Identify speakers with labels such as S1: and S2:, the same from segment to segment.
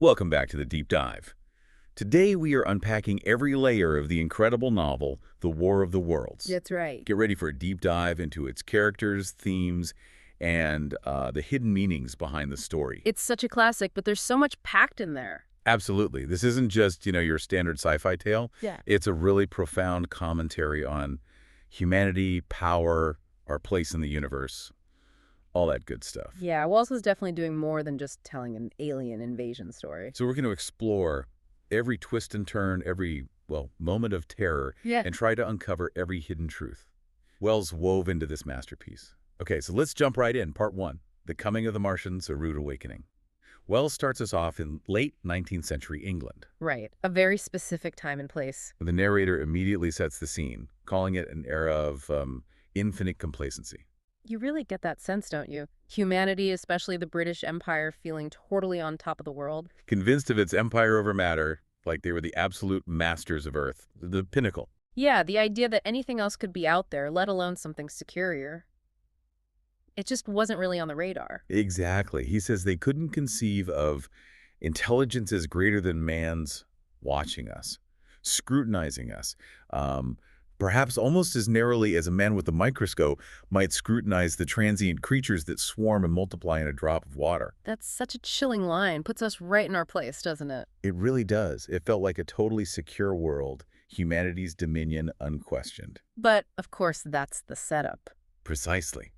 S1: Welcome back to the Deep Dive. Today we are unpacking every layer of the incredible novel, The War of the Worlds.
S2: That's right.
S1: Get ready for a deep dive into its characters, themes, and the hidden meanings behind the story.
S2: It's such a classic, but there's so much packed in there.
S1: Absolutely. This isn't just, your standard sci-fi tale.
S2: Yeah.
S1: It's a really profound commentary on humanity, power, our place in the universe, all that good stuff.
S2: Yeah, Wells was definitely doing more than just telling an alien invasion story.
S1: So we're going to explore every twist and turn, every, moment of terror,
S2: Yeah.
S1: and try to uncover every hidden truth Wells wove into this masterpiece. Okay, so let's jump right in. Part 1, The Coming of the Martians, A Rude Awakening. Wells starts us off in late 19th century England.
S2: Right. A very specific time and place.
S1: The narrator immediately sets the scene, calling it an era of infinite complacency.
S2: You really get that sense, don't you? Humanity, especially the British Empire, feeling totally on top of the world.
S1: Convinced of its empire over matter, like they were the absolute masters of Earth, the pinnacle.
S2: Yeah, the idea that anything else could be out there, let alone something superior. It just wasn't really on the radar.
S1: Exactly. He says they couldn't conceive of intelligence as greater than man's watching us, scrutinizing us, perhaps almost as narrowly as a man with a microscope might scrutinize the transient creatures that swarm and multiply in a drop of water.
S2: That's such a chilling line. Puts us right in our place, doesn't it?
S1: It really does. It felt like a totally secure world, humanity's dominion unquestioned.
S2: But, of course, that's the setup.
S1: Precisely.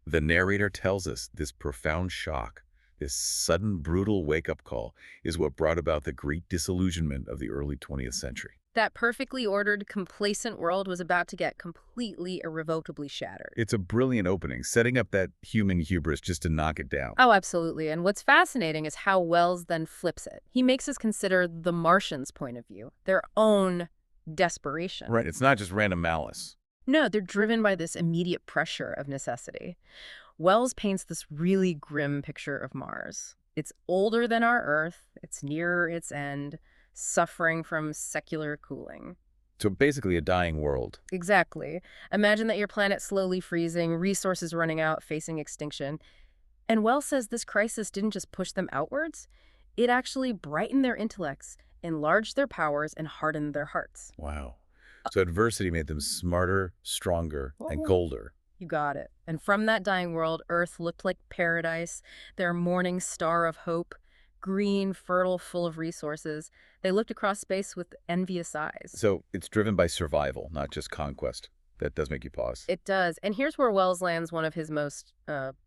S1: The narrator tells us this profound shock, this sudden brutal wake-up call, is what brought about the great disillusionment of the early 20th century.
S2: That perfectly ordered, complacent world was about to get completely, irrevocably shattered.
S1: It's a brilliant opening, setting up that human hubris just to knock it down.
S2: Oh, absolutely. And what's fascinating is how Wells then flips it. He makes us consider the Martians' point of view, their own desperation.
S1: Right, it's not just random malice.
S2: No, they're driven by this immediate pressure of necessity. Wells paints this really grim picture of Mars. It's older than our Earth, it's nearer its end, suffering from secular cooling.
S1: So basically a dying world.
S2: Exactly. Imagine that your planet's slowly freezing, resources running out, facing extinction. And Wells says this crisis didn't just push them outwards, it actually brightened their intellects, enlarged their powers, and hardened their hearts.
S1: Wow. So adversity made them smarter, stronger, and colder.
S2: You got it. And from that dying world, Earth looked like paradise, their morning star of hope, green, fertile, full of resources. They looked across space with envious eyes.
S1: So it's driven by survival, not just conquest. That does make you pause.
S2: It does. And here's where Wells lands one of his most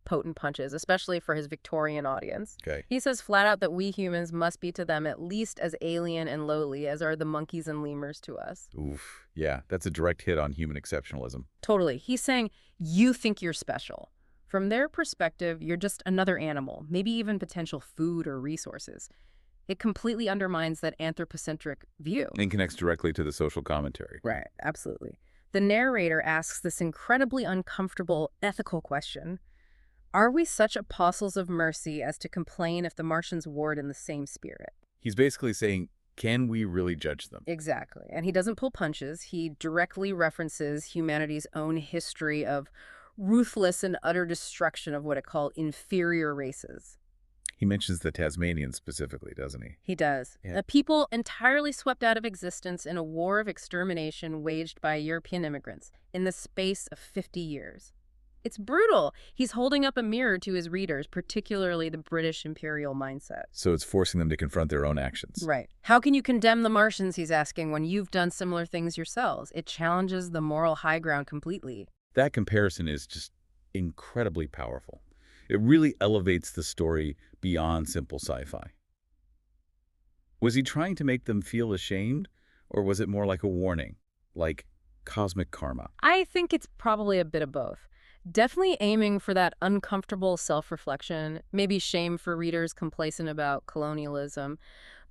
S2: potent punches, especially for his Victorian audience.
S1: Okay.
S2: He says flat out that we humans must be to them at least as alien and lowly as are the monkeys and lemurs to us.
S1: Oof. Yeah, that's a direct hit on human exceptionalism.
S2: Totally. He's saying, you think you're special. From their perspective, you're just another animal, maybe even potential food or resources. It completely undermines that anthropocentric view.
S1: And connects directly to the social commentary.
S2: Right, absolutely. The narrator asks this incredibly uncomfortable ethical question. Are we such apostles of mercy as to complain if the Martians warred in the same spirit?
S1: He's basically saying, can we really judge them?
S2: Exactly. And he doesn't pull punches. He directly references humanity's own history of ruthless and utter destruction of what it called inferior races.
S1: He mentions the Tasmanians specifically, doesn't he?
S2: He does.
S1: Yeah.
S2: A people entirely swept out of existence in a war of extermination waged by European immigrants in the space of 50 years. It's brutal. He's holding up a mirror to his readers, particularly the British imperial mindset.
S1: So it's forcing them to confront their own actions.
S2: Right. How can you condemn the Martians, he's asking, when you've done similar things yourselves? It challenges the moral high ground completely.
S1: That comparison is just incredibly powerful. It really elevates the story beyond simple sci-fi. Was he trying to make them feel ashamed, or was it more like a warning, like cosmic karma?
S2: I think it's probably a bit of both. Definitely aiming for that uncomfortable self-reflection, maybe shame for readers complacent about colonialism,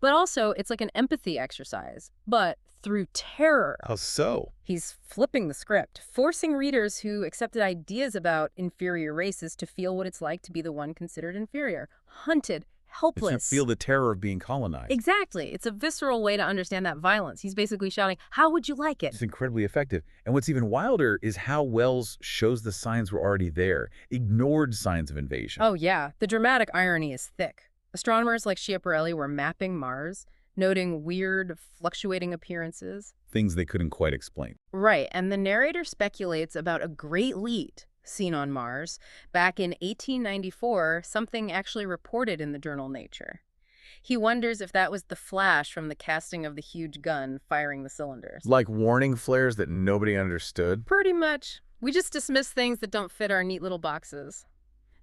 S2: but also it's like an empathy exercise, but through terror.
S1: How so?
S2: He's flipping the script, forcing readers who accepted ideas about inferior races to feel what it's like to be the one considered inferior, hunted, helpless.
S1: To feel the terror of being colonized.
S2: Exactly. It's a visceral way to understand that violence. He's basically shouting, how would you like it?
S1: It's incredibly effective. And what's even wilder is how Wells shows the signs were already there, ignored signs of invasion.
S2: Oh, yeah. The dramatic irony is thick. Astronomers like Schiaparelli were mapping Mars, noting weird, fluctuating appearances.
S1: Things they couldn't quite explain.
S2: Right, and the narrator speculates about a great lead seen on Mars. Back in 1894, something actually reported in the journal Nature. He wonders if that was the flash from the casting of the huge gun firing the cylinders.
S1: Like warning flares that nobody understood?
S2: Pretty much. We just dismiss things that don't fit our neat little boxes.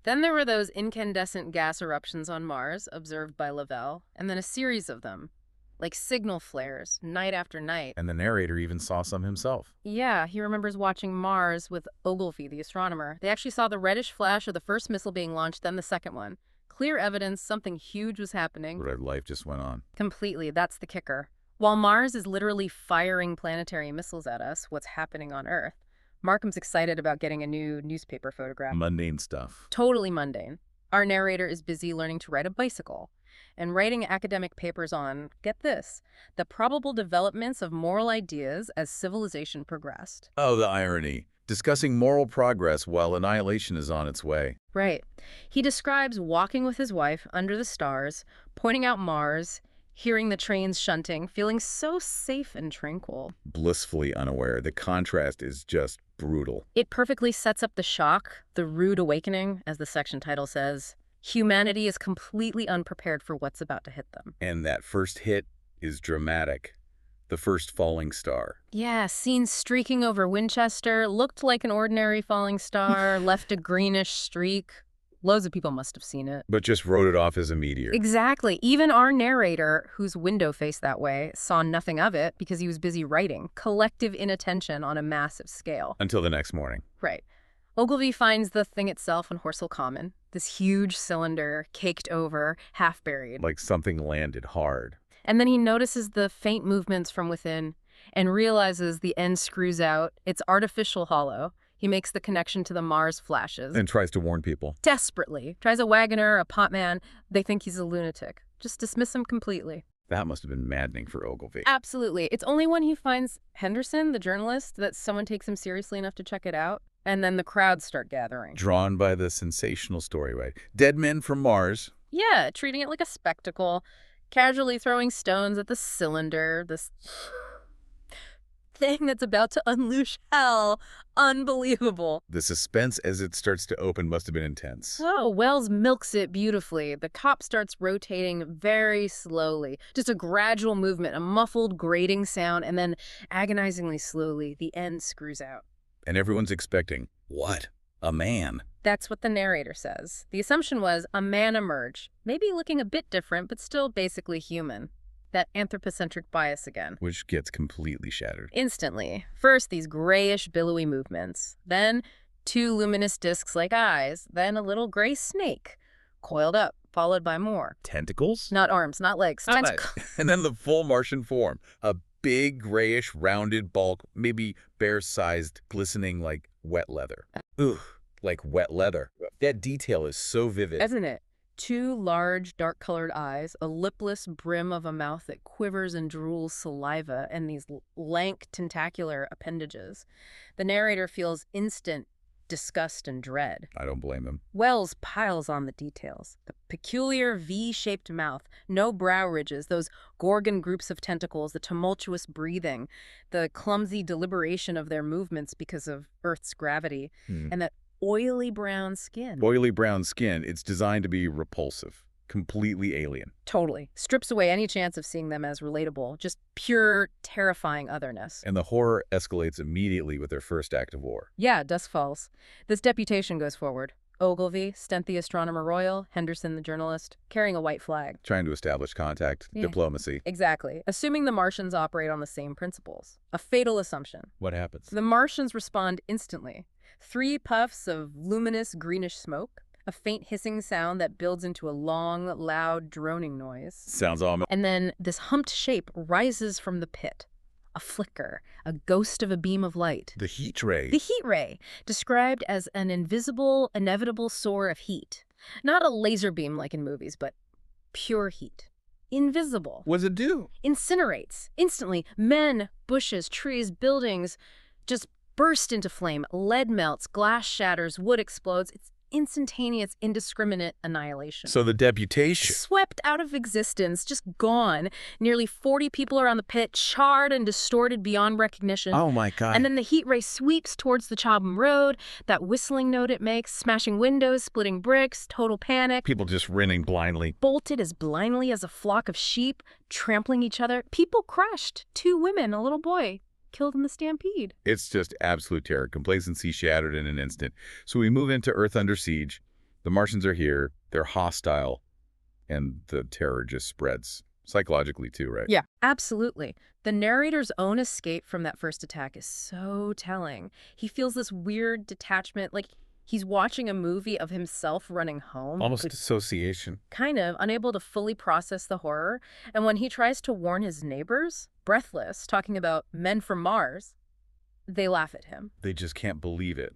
S2: Then there were those incandescent gas eruptions on Mars, observed by Lavelle, and then a series of them, like signal flares, night after night.
S1: And the narrator even saw some himself.
S2: Yeah, he remembers watching Mars with Ogilvy, the astronomer. They actually saw the reddish flash of the first missile being launched, then the second one. Clear evidence something huge was happening.
S1: But life just went on.
S2: Completely, that's the kicker. While Mars is literally firing planetary missiles at us, what's happening on Earth? Markham's excited about getting a new newspaper photograph.
S1: Mundane stuff.
S2: Totally mundane. Our narrator is busy learning to ride a bicycle and writing academic papers on, get this, the probable developments of moral ideas as civilization progressed.
S1: Oh, the irony. Discussing moral progress while annihilation is on its way.
S2: Right. He describes walking with his wife under the stars, pointing out Mars, hearing the trains shunting, feeling so safe and tranquil.
S1: Blissfully unaware. The contrast is just brutal.
S2: It perfectly sets up the shock, the rude awakening, as the section title says. Humanity is completely unprepared for what's about to hit them.
S1: And that first hit is dramatic. The first falling star.
S2: Yeah, seen streaking over Winchester, looked like an ordinary falling star, left a greenish streak. Loads of people must have seen it.
S1: But just wrote it off as a meteor.
S2: Exactly. Even our narrator, whose window faced that way, saw nothing of it because he was busy writing. Collective inattention on a massive scale.
S1: Until the next morning.
S2: Right. Ogilvy finds the thing itself on Horsell Common. This huge cylinder, caked over, half buried.
S1: Like something landed hard.
S2: And then he notices the faint movements from within and realizes the end screws out. It's artificial hollow. He makes the connection to the Mars flashes.
S1: And tries to warn people.
S2: Desperately. Tries a wagoner, a potman. They think he's a lunatic. Just dismiss him completely.
S1: That must have been maddening for Ogilvy.
S2: Absolutely. It's only when he finds Henderson, the journalist, that someone takes him seriously enough to check it out. And then the crowds start gathering.
S1: Drawn by the sensational story, right? Dead men from Mars.
S2: Yeah, treating it like a spectacle. Casually throwing stones at the cylinder, this thing that's about to unleash hell. Unbelievable.
S1: The suspense as it starts to open must have been intense.
S2: Oh, Wells milks it beautifully. The cop starts rotating very slowly. Just a gradual movement, a muffled grating sound, and then agonizingly slowly, the end screws out.
S1: And everyone's expecting, what? A man?
S2: That's what the narrator says. The assumption was a man emerged, maybe looking a bit different, but still basically human. That anthropocentric bias again.
S1: Which gets completely shattered.
S2: Instantly. First, these grayish, billowy movements. Then, two luminous discs like eyes. Then a little gray snake, coiled up, followed by more.
S1: Tentacles?
S2: Not arms, not legs. Tentacles.
S1: And then the full Martian form. A big, grayish, rounded bulk, maybe bear-sized, glistening like wet leather. Ugh, like wet leather. That detail is so vivid.
S2: Isn't it? Two large, dark-colored eyes, a lipless brim of a mouth that quivers and drools saliva, and these lank, tentacular appendages. The narrator feels instant disgust and dread.
S1: I don't blame him.
S2: Wells piles on the details. The peculiar V-shaped mouth, no brow ridges, those gorgon groups of tentacles, the tumultuous breathing, the clumsy deliberation of their movements because of Earth's gravity, and that oily brown skin.
S1: Oily brown skin, it's designed to be repulsive, completely alien.
S2: Totally. Strips away any chance of seeing them as relatable, just pure, terrifying otherness.
S1: And the horror escalates immediately with their first act of war.
S2: Yeah, dusk falls. This deputation goes forward. Ogilvy, Stent the astronomer royal, Henderson the journalist, carrying a white flag.
S1: Trying to establish contact, diplomacy.
S2: Exactly. Assuming the Martians operate on the same principles. A fatal assumption.
S1: What happens?
S2: The Martians respond instantly. 3 puffs of luminous greenish smoke, a faint hissing sound that builds into a long, loud, droning noise.
S1: Sounds ominous.
S2: And then this humped shape rises from the pit. A flicker, a ghost of a beam of light.
S1: The heat ray.
S2: The heat ray, described as an invisible, inevitable source of heat. Not a laser beam like in movies, but pure heat. Invisible.
S1: What does it do?
S2: Incinerates. Instantly, men, bushes, trees, buildings just burst into flame. Lead melts, glass shatters, wood explodes. instantaneous, indiscriminate annihilation.
S1: So the deputation.
S2: Swept out of existence, just gone. Nearly 40 people are on the pit, charred and distorted beyond recognition.
S1: Oh my God.
S2: And then the heat ray sweeps towards the Chobham Road, that whistling note it makes, smashing windows, splitting bricks, total panic.
S1: People just running blindly.
S2: Bolted as blindly as a flock of sheep, trampling each other. People crushed. 2 women, a little boy, killed in the stampede.
S1: It's just absolute terror. Complacency shattered in an instant. So we move into Earth under siege. The Martians are here. They're hostile. And the terror just spreads. Psychologically too, right?
S2: Yeah, absolutely. The narrator's own escape from that first attack is so telling. He feels this weird detachment, like he's watching a movie of himself running home.
S1: Almost dissociation.
S2: Kind of, unable to fully process the horror. And when he tries to warn his neighbors, breathless, talking about men from Mars, they laugh at him.
S1: They just can't believe it.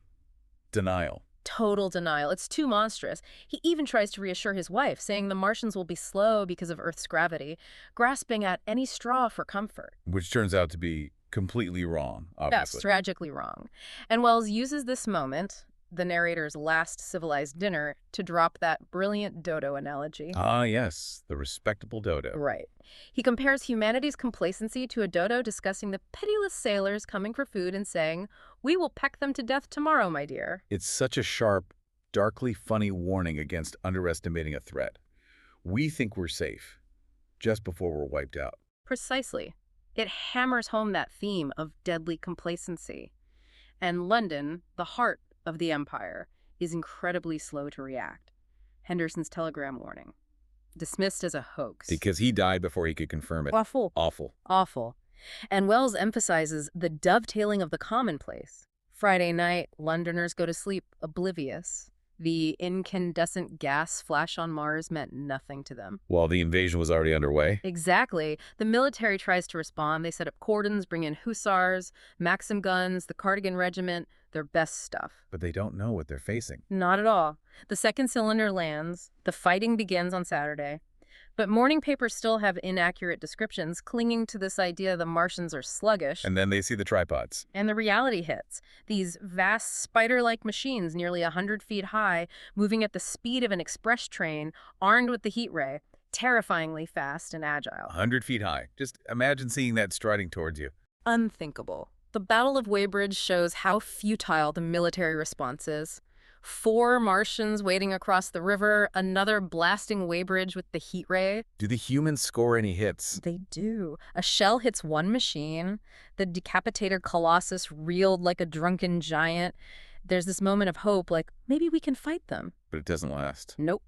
S1: Denial.
S2: Total denial. It's too monstrous. He even tries to reassure his wife, saying the Martians will be slow because of Earth's gravity, grasping at any straw for comfort.
S1: Which turns out to be completely wrong, obviously.
S2: Yes, tragically wrong. And Wells uses this moment, the narrator's last civilized dinner, to drop that brilliant dodo analogy.
S1: Ah, yes, the respectable dodo.
S2: Right. He compares humanity's complacency to a dodo discussing the pitiless sailors coming for food and saying, "We will peck them to death tomorrow, my dear."
S1: It's such a sharp, darkly funny warning against underestimating a threat. We think we're safe just before we're wiped out.
S2: Precisely. It hammers home that theme of deadly complacency. And London, the heart of the empire, is incredibly slow to react. Henderson's telegram warning. Dismissed as a hoax.
S1: Because he died before he could confirm it.
S2: Awful.
S1: Awful.
S2: Awful. And Wells emphasizes the dovetailing of the commonplace. Friday night, Londoners go to sleep oblivious. The incandescent gas flash on Mars meant nothing to them.
S1: While the invasion was already underway.
S2: Exactly. The military tries to respond. They set up cordons, bring in hussars, Maxim guns, the Cardigan Regiment, their best stuff.
S1: But they don't know what they're facing.
S2: Not at all. The second cylinder lands. The fighting begins on Saturday. But morning papers still have inaccurate descriptions, clinging to this idea the Martians are sluggish.
S1: And then they see the tripods.
S2: And the reality hits. These vast spider-like machines, nearly 100 feet high, moving at the speed of an express train, armed with the heat ray, terrifyingly fast and agile.
S1: 100 feet high. Just imagine seeing that striding towards you.
S2: Unthinkable. The Battle of Weybridge shows how futile the military response is. 4 Martians waiting across the river, another blasting Weybridge with the heat ray.
S1: Do the humans score any hits?
S2: They do. A shell hits one machine. The decapitated Colossus reeled like a drunken giant. There's this moment of hope, like, maybe we can fight them.
S1: But it doesn't last.
S2: Nope.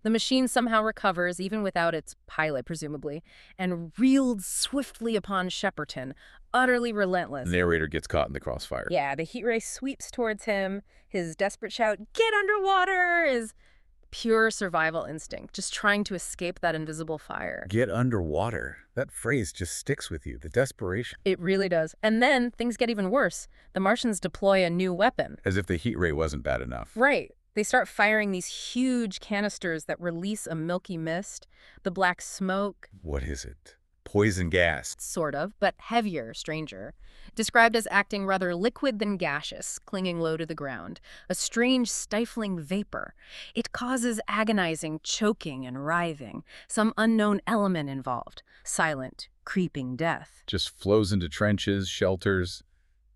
S2: The machine somehow recovers, even without its pilot, presumably, and reeled swiftly upon Shepperton, utterly relentless.
S1: The narrator gets caught in the crossfire.
S2: Yeah, the heat ray sweeps towards him. His desperate shout, "Get underwater!" is pure survival instinct, just trying to escape that invisible fire.
S1: Get underwater. That phrase just sticks with you, the desperation.
S2: It really does. And then things get even worse. The Martians deploy a new weapon.
S1: As if the heat ray wasn't bad enough.
S2: Right. They start firing these huge canisters that release a milky mist, the black smoke.
S1: What is it? Poison gas.
S2: Sort of, but heavier, stranger. Described as acting rather liquid than gaseous, clinging low to the ground. A strange, stifling vapor. It causes agonizing, choking, and writhing. Some unknown element involved. Silent, creeping death.
S1: Just flows into trenches, shelters,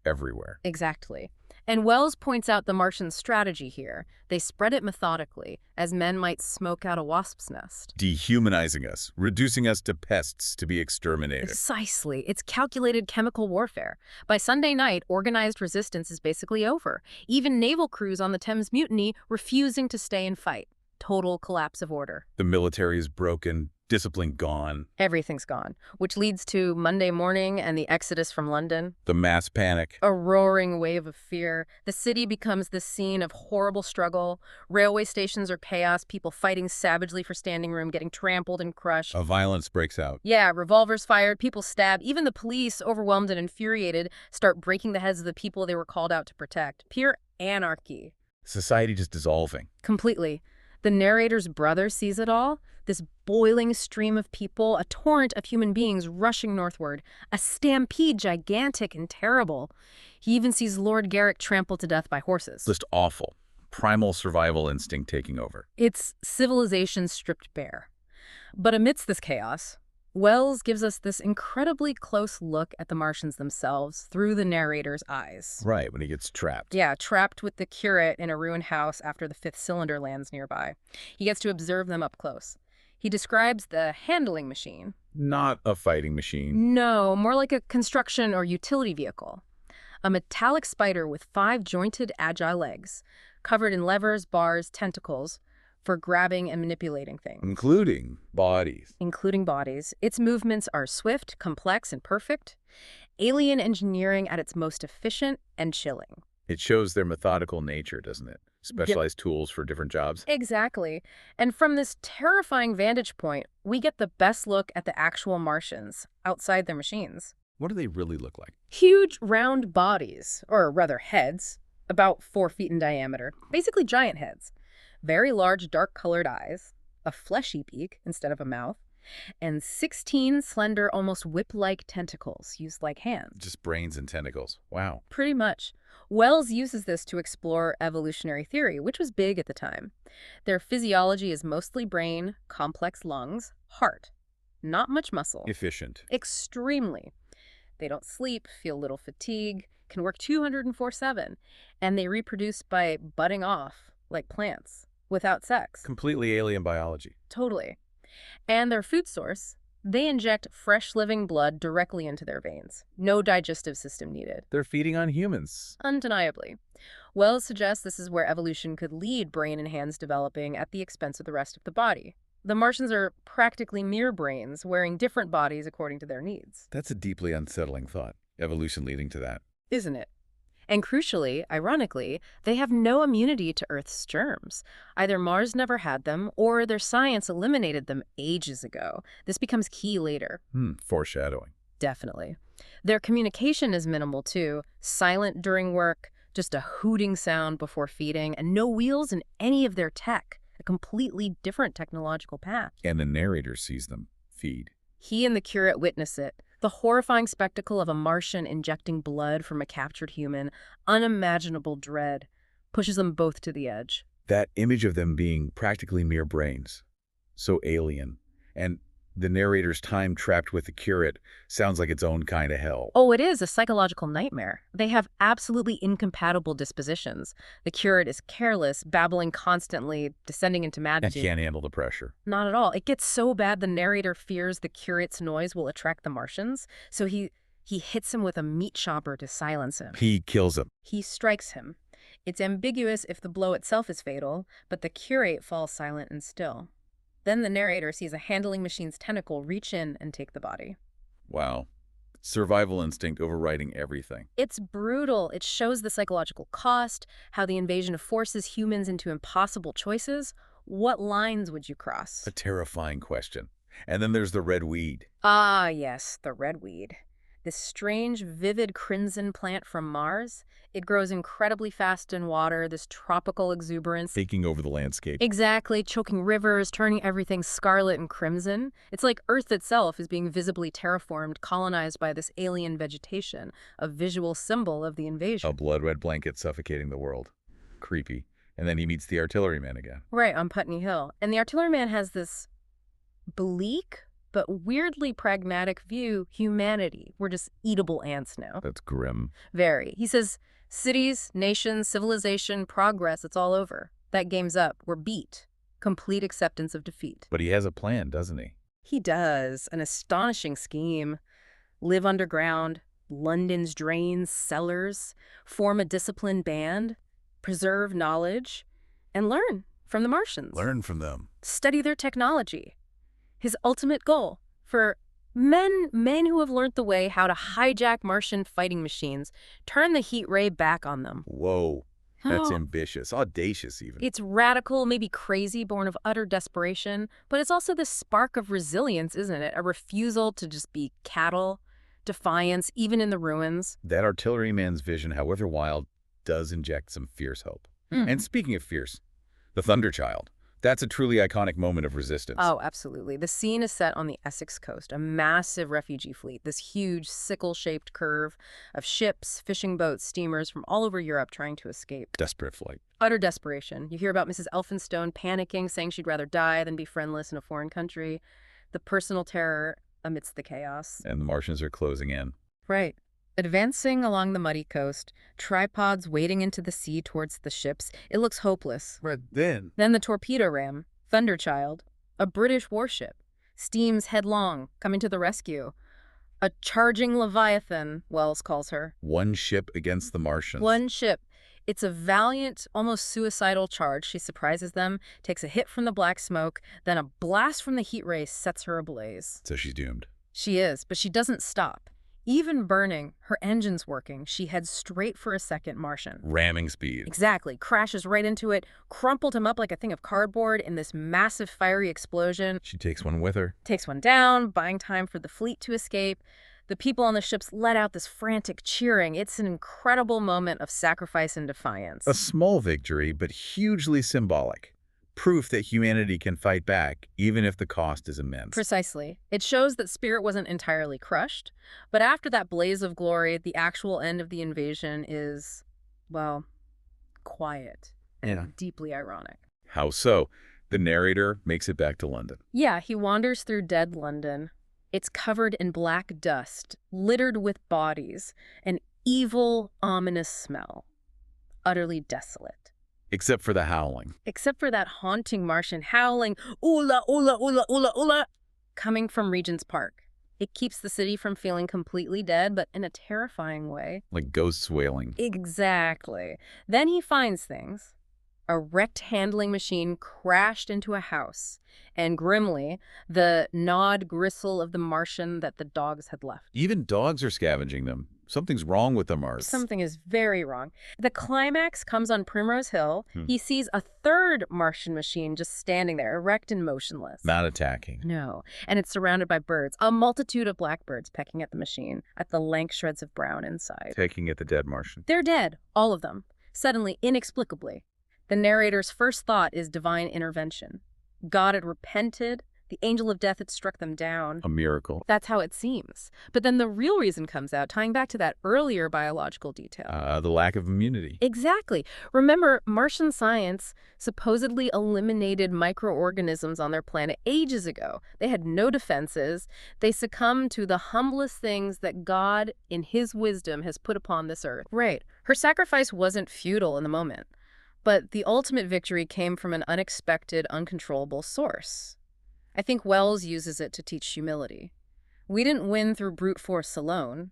S1: everywhere.
S2: Exactly. And Wells points out the Martian strategy here. They spread it methodically, as men might smoke out a wasp's nest.
S1: Dehumanizing us, reducing us to pests to be exterminated.
S2: Precisely. It's calculated chemical warfare. By Sunday night, organized resistance is basically over. Even naval crews on the Thames Mutiny refusing to stay and fight. Total collapse of order.
S1: The military is broken, discipline gone.
S2: Everything's gone, which leads to Monday morning and the exodus from London.
S1: The mass panic.
S2: A roaring wave of fear. The city becomes the scene of horrible struggle. Railway stations are chaos, people fighting savagely for standing room, getting trampled and crushed.
S1: A violence breaks out.
S2: Yeah, revolvers fired, people stabbed. Even the police, overwhelmed and infuriated, start breaking the heads of the people they were called out to protect. Pure anarchy.
S1: Society just dissolving.
S2: Completely. The narrator's brother sees it all. This boiling stream of people, a torrent of human beings rushing northward, a stampede gigantic and terrible. He even sees Lord Garrick trampled to death by horses.
S1: Just awful. primal survival instinct taking over.
S2: It's civilization stripped bare. But amidst this chaos, Wells gives us this incredibly close look at the Martians themselves through the narrator's eyes.
S1: Right, when he gets trapped.
S2: Yeah, trapped with the curate in a ruined house after the fifth cylinder lands nearby. He gets to observe them up close. He describes the handling machine.
S1: Not a fighting machine.
S2: No, more like a construction or utility vehicle. A metallic spider with 5 jointed, agile legs, covered in levers, bars, tentacles, for grabbing and manipulating things.
S1: Including bodies.
S2: Including bodies. Its movements are swift, complex, and perfect. Alien engineering at its most efficient and chilling.
S1: It shows their methodical nature, doesn't it? Specialized tools for different jobs.
S2: Exactly. And from this terrifying vantage point, we get the best look at the actual Martians outside their machines.
S1: What do they really look like?
S2: Huge round bodies, or rather heads, about 4 feet in diameter. Basically giant heads. Very large dark-colored eyes, a fleshy beak instead of a mouth, and 16 slender, almost whip-like tentacles used like hands.
S1: Just brains and tentacles. Wow.
S2: Pretty much. Wells uses this to explore evolutionary theory, which was big at the time. Their physiology is mostly brain, complex lungs, heart. Not much muscle.
S1: Efficient.
S2: Extremely. They don't sleep, feel little fatigue, can work 204/7, and they reproduce by budding off, like plants, without sex.
S1: Completely alien biology.
S2: Totally. And their food source, they inject fresh living blood directly into their veins. No digestive system needed.
S1: They're feeding on humans.
S2: Undeniably. Wells suggests this is where evolution could lead brain and hands developing at the expense of the rest of the body. The Martians are practically mere brains, wearing different bodies according to their needs.
S1: That's a deeply unsettling thought. Evolution leading to that.
S2: Isn't it? And crucially, ironically, they have no immunity to Earth's germs. Either Mars never had them, or their science eliminated them ages ago. This becomes key later.
S1: Foreshadowing.
S2: Definitely. Their communication is minimal, too. Silent during work, just a hooting sound before feeding, and no wheels in any of their tech. A completely different technological path.
S1: And the narrator sees them feed.
S2: He and the curate witness it. The horrifying spectacle of a Martian injecting blood from a captured human, unimaginable dread, pushes them both to the edge.
S1: That image of them being practically mere brains. So alien. And the narrator's time trapped with the curate sounds like its own kind of hell.
S2: Oh, it is a psychological nightmare. They have absolutely incompatible dispositions. The curate is careless, babbling constantly, descending into
S1: And
S2: madness.
S1: can't handle the pressure.
S2: Not at all. It gets so bad the narrator fears the curate's noise will attract the Martians, so he hits him with a meat chopper to silence him.
S1: He kills him.
S2: He strikes him. It's ambiguous if the blow itself is fatal, but the curate falls silent and still. Then the narrator sees a handling machine's tentacle reach in and take the body.
S1: Wow. Survival instinct overriding everything.
S2: It's brutal. It shows the psychological cost, how the invasion forces humans into impossible choices. What lines would you cross?
S1: A terrifying question. And then there's the red weed.
S2: Ah, yes, the redweed. This strange, vivid crimson plant from Mars. It grows incredibly fast in water, this tropical exuberance.
S1: Taking over the landscape.
S2: Exactly, choking rivers, turning everything scarlet and crimson. It's like Earth itself is being visibly terraformed, colonized by this alien vegetation, a visual symbol of the invasion.
S1: A blood-red blanket suffocating the world. Creepy. And then he meets the artilleryman again.
S2: Right, on Putney Hill. And the artilleryman has this bleak but weirdly pragmatic view. Humanity. We're just eatable ants now.
S1: That's grim.
S2: Very. He says, cities, nations, civilization, progress, it's all over. That game's up. We're beat. Complete acceptance of defeat.
S1: But he has a plan, doesn't he?
S2: He does. An astonishing scheme. Live underground, London's drains, cellars, form a disciplined band, preserve knowledge, and learn from the Martians.
S1: Learn from them.
S2: Study their technology. His ultimate goal for men who have learned the way how to hijack Martian fighting machines, turn the heat ray back on them.
S1: Whoa. That's
S2: Oh.
S1: ambitious. Audacious, even.
S2: It's radical, maybe crazy, born of utter desperation, but it's also this spark of resilience, isn't it? A refusal to just be cattle, defiance, even in the ruins.
S1: That artilleryman's vision, however wild, does inject some fierce hope. And speaking of fierce, the Thunder Child. That's a truly iconic moment of resistance.
S2: Oh, absolutely. The scene is set on the Essex coast, a massive refugee fleet, this huge sickle-shaped curve of ships, fishing boats, steamers from all over Europe trying to escape.
S1: Desperate flight.
S2: Utter desperation. You hear about Mrs. Elphinstone panicking, saying she'd rather die than be friendless in a foreign country. The personal terror amidst the chaos.
S1: And the Martians are closing in.
S2: Right. Advancing along the muddy coast, tripods wading into the sea towards the ships, it looks hopeless.
S1: But then
S2: Then the torpedo ram, Thunderchild, a British warship, steams headlong, coming to the rescue. A charging Leviathan, Wells calls her.
S1: one ship against the Martians.
S2: One ship. It's a valiant, almost suicidal charge. She surprises them, takes a hit from the black smoke, then a blast from the heat ray sets her ablaze.
S1: So she's doomed.
S2: She is, but she doesn't stop. Even burning, her engine's working. She heads straight for a second Martian.
S1: Ramming speed.
S2: Exactly. Crashes right into it, crumpled him up like a thing of cardboard in this massive fiery explosion.
S1: She takes one with her.
S2: Takes one down, buying time for the fleet to escape. The people on the ships let out this frantic cheering. It's an incredible moment of sacrifice and defiance.
S1: A small victory, but hugely symbolic. Proof that humanity can fight back, even if the cost is immense.
S2: Precisely. It shows that Spirit wasn't entirely crushed, but after that blaze of glory, the actual end of the invasion is, well, quiet and deeply ironic.
S1: How so? The narrator makes it back to London.
S2: Yeah, he wanders through dead London. It's covered in black dust, littered with bodies, an evil, ominous smell. Utterly desolate.
S1: Except for the howling.
S2: Except for that haunting Martian howling, "Oola, oola, oola, oola, oola," coming from Regent's Park. It keeps the city from feeling completely dead, but in a terrifying way.
S1: Like ghosts wailing.
S2: Exactly. Then he finds things. A wrecked handling machine crashed into a house, and grimly, the gnawed gristle of the Martian that the dogs had left.
S1: Even dogs are scavenging them. Something's wrong with the Mars.
S2: Something is very wrong. The climax comes on Primrose Hill. He sees a third Martian machine just standing there, erect and motionless.
S1: Not attacking.
S2: No. And it's surrounded by birds, a multitude of blackbirds pecking at the machine, at the lank shreds of brown inside.
S1: Taking at the dead Martian.
S2: They're dead, all of them. Suddenly, inexplicably. The narrator's first thought is divine intervention. God had repented. The angel of death had struck them down.
S1: A miracle.
S2: That's how it seems. But then the real reason comes out, tying back to that earlier biological detail.
S1: The lack of immunity.
S2: Exactly. Remember, Martian science supposedly eliminated microorganisms on their planet ages ago. They had no defenses. They succumbed to the humblest things that God, in his wisdom, has put upon this earth. Right. Her sacrifice wasn't futile in the moment. But the ultimate victory came from an unexpected, uncontrollable source. I think Wells uses it to teach humility. We didn't win through brute force alone.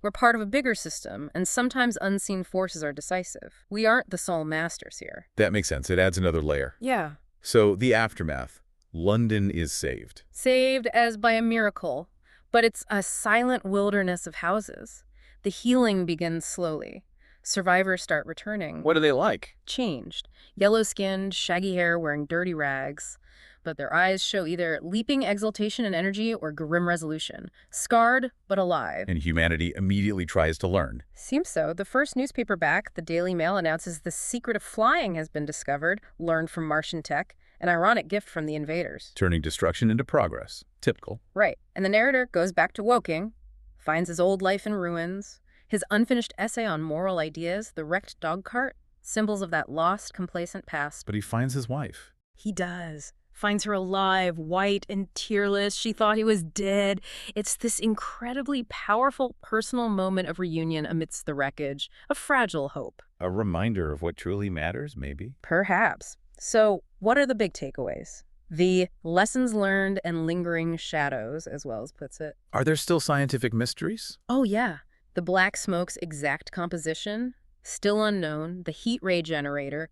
S2: We're part of a bigger system, and sometimes unseen forces are decisive. We aren't the sole masters here.
S1: That makes sense. It adds another layer.
S2: Yeah.
S1: So the aftermath. London is saved.
S2: Saved as by a miracle, but it's a silent wilderness of houses. The healing begins slowly. Survivors start returning.
S1: What are they like?
S2: Changed. Yellow-skinned, shaggy hair, wearing dirty rags. But their eyes show either leaping exultation and energy or grim resolution. Scarred, but alive.
S1: And humanity immediately tries to learn.
S2: Seems so. The first newspaper back, the Daily Mail, announces the secret of flying has been discovered, learned from Martian tech, an ironic gift from the invaders.
S1: Turning destruction into progress. Typical.
S2: Right. And the narrator goes back to Woking, finds his old life in ruins, his unfinished essay on moral ideas, the wrecked dog cart, symbols of that lost, complacent past.
S1: But he finds his wife.
S2: He does. Finds her alive, white and tearless. She thought he was dead. It's this incredibly powerful personal moment of reunion amidst the wreckage, a fragile hope.
S1: A reminder of what truly matters, maybe?
S2: Perhaps. So, what are the big takeaways? The lessons learned and lingering shadows, as Wells puts it.
S1: Are there still scientific mysteries?
S2: Oh, yeah. The black smoke's exact composition, still unknown. The heat ray generator,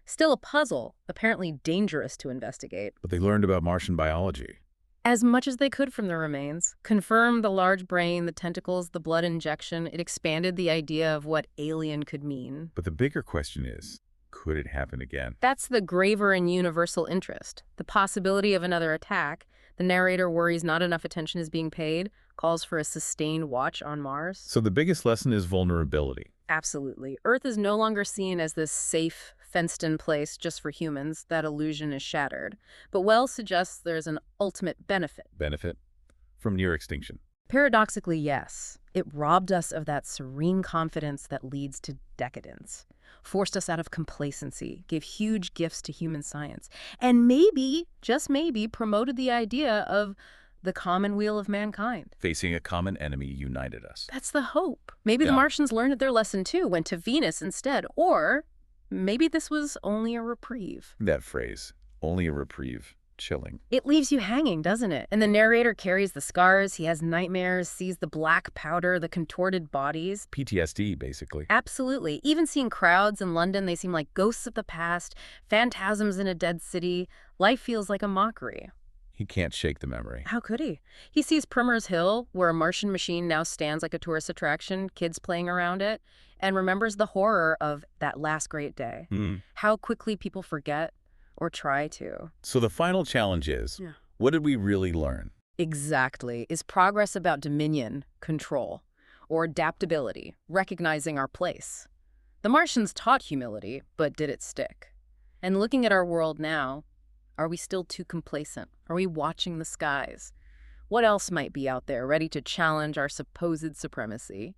S2: still a puzzle, apparently dangerous to investigate.
S1: But they learned about Martian biology.
S2: As much as they could from the remains. Confirmed the large brain, the tentacles, the blood injection. It expanded the idea of what alien could mean.
S1: But the bigger question is, could it happen again?
S2: That's the graver and universal interest. The possibility of another attack. The narrator worries not enough attention is being paid, calls for a sustained watch on Mars.
S1: So the biggest lesson is vulnerability.
S2: Absolutely. Earth is no longer seen as this safe, fenced-in place just for humans, that illusion is shattered. But Wells suggests there's an ultimate benefit.
S1: Benefit from near extinction.
S2: Paradoxically, yes. It robbed us of that serene confidence that leads to decadence, forced us out of complacency, gave huge gifts to human science, and maybe, just maybe, promoted the idea of the common weal of mankind.
S1: Facing a common enemy united us.
S2: That's the hope. Maybe the
S1: Yeah.
S2: Martians learned their lesson too, went to Venus instead, or maybe this was only a reprieve.
S1: That phrase, only a reprieve, chilling.
S2: It leaves you hanging, doesn't it? And the narrator carries the scars, he has nightmares, sees the black powder, the contorted bodies.
S1: PTSD, basically.
S2: Absolutely. Even seeing crowds in London, they seem like ghosts of the past, phantasms in a dead city. Life feels like a mockery.
S1: He can't shake the memory.
S2: How could he? He sees Primrose Hill, where a Martian machine now stands like a tourist attraction, kids playing around it, and remembers the horror of that last great day. How quickly people forget or try to.
S1: So the final challenge is,
S2: Yeah.
S1: what did we really learn?
S2: Exactly. Is progress about dominion, control, or adaptability, recognizing our place? The Martians taught humility, but did it stick? And looking at our world now, are we still too complacent? Are we watching the skies? What else might be out there ready to challenge our supposed supremacy?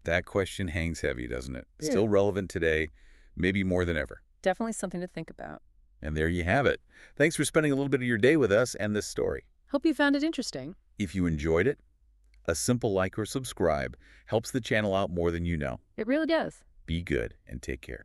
S1: That question hangs heavy, doesn't it?
S2: Yeah.
S1: Still relevant today, maybe more than ever.
S2: Definitely something to think about.
S1: And there you have it. Thanks for spending a little bit of your day with us and this story.
S2: Hope you found it interesting.
S1: If you enjoyed it, a simple like or subscribe helps the channel out more than you know.
S2: It really does.
S1: Be good and take care.